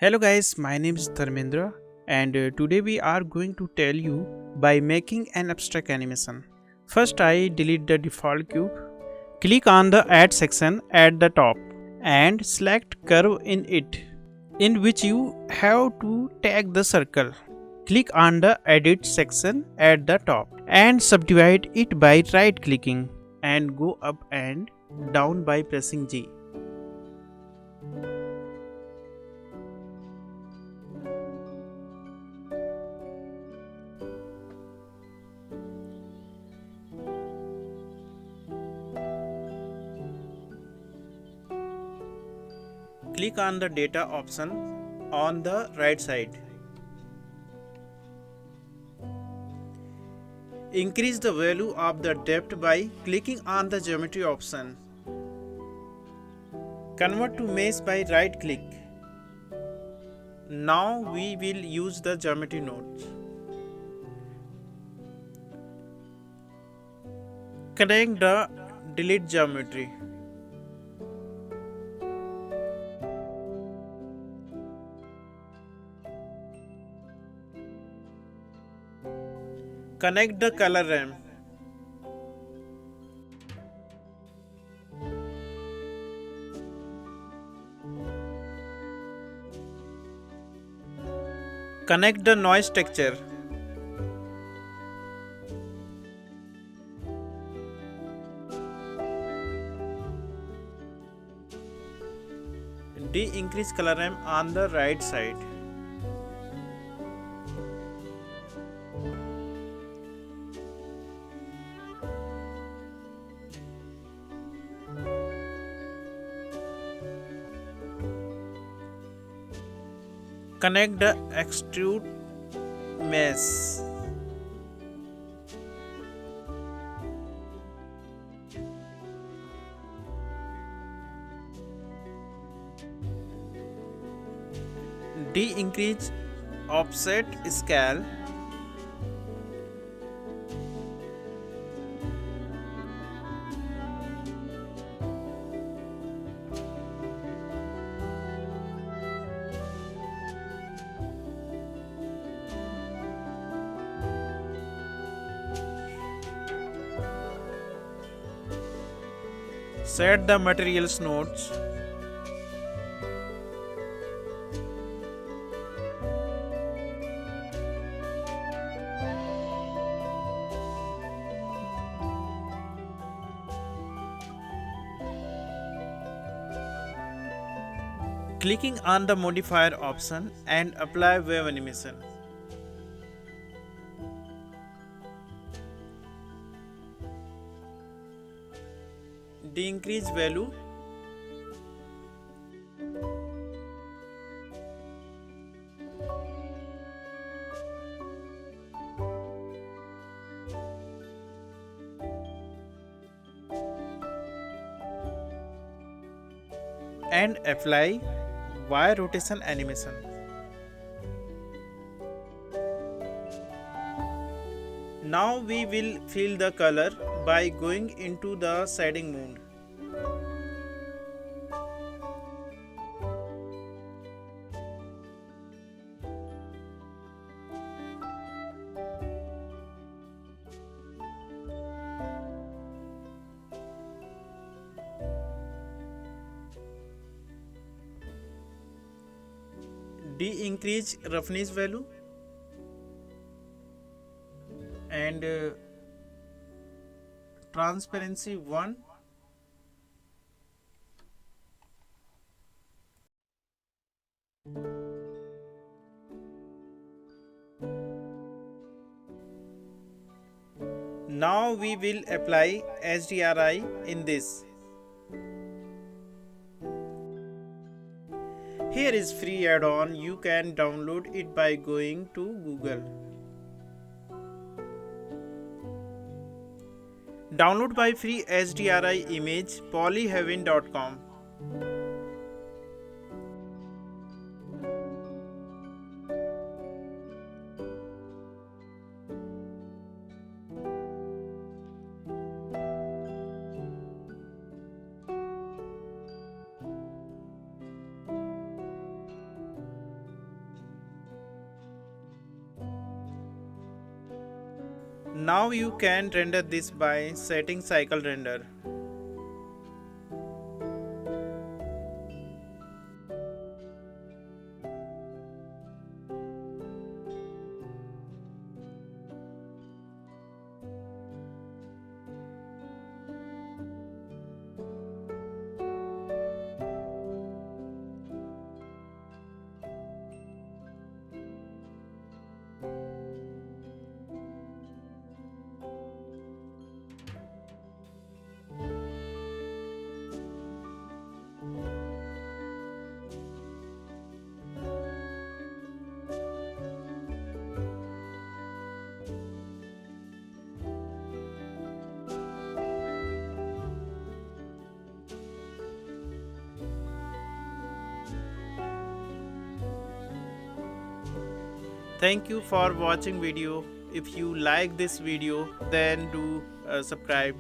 Hello guys, my name is Dharmendra and today we are going to tell you by making an abstract animation. First I delete the default cube. Click on the add section at the top and select curve in it, in which you have to tag the circle. Click on the edit section at the top and subdivide it by right clicking and go up and down by pressing G. Click on the data option on the right side. Increase the value of the depth by clicking on the geometry option. Convert to mesh by right click. Now we will use the geometry nodes. Connect the delete geometry. Connect the color ramp. Connect the noise texture. De-increase color ramp on the right side. Connect the extrude mesh. De-increase offset scale. Set the materials nodes. Clicking on the modifier option and apply wave animation. De-increase value. And apply Y rotation animation. Now we will fill the color by going into the shading mode. De-increase roughness value and transparency 1. Now we will apply HDRI in this. Here is free add-on. You can download it by going to Google. Download by free HDRI image polyheaven.com. Now you can render this by setting cycle render. Thank you for watching video. If you like this video, then do subscribe.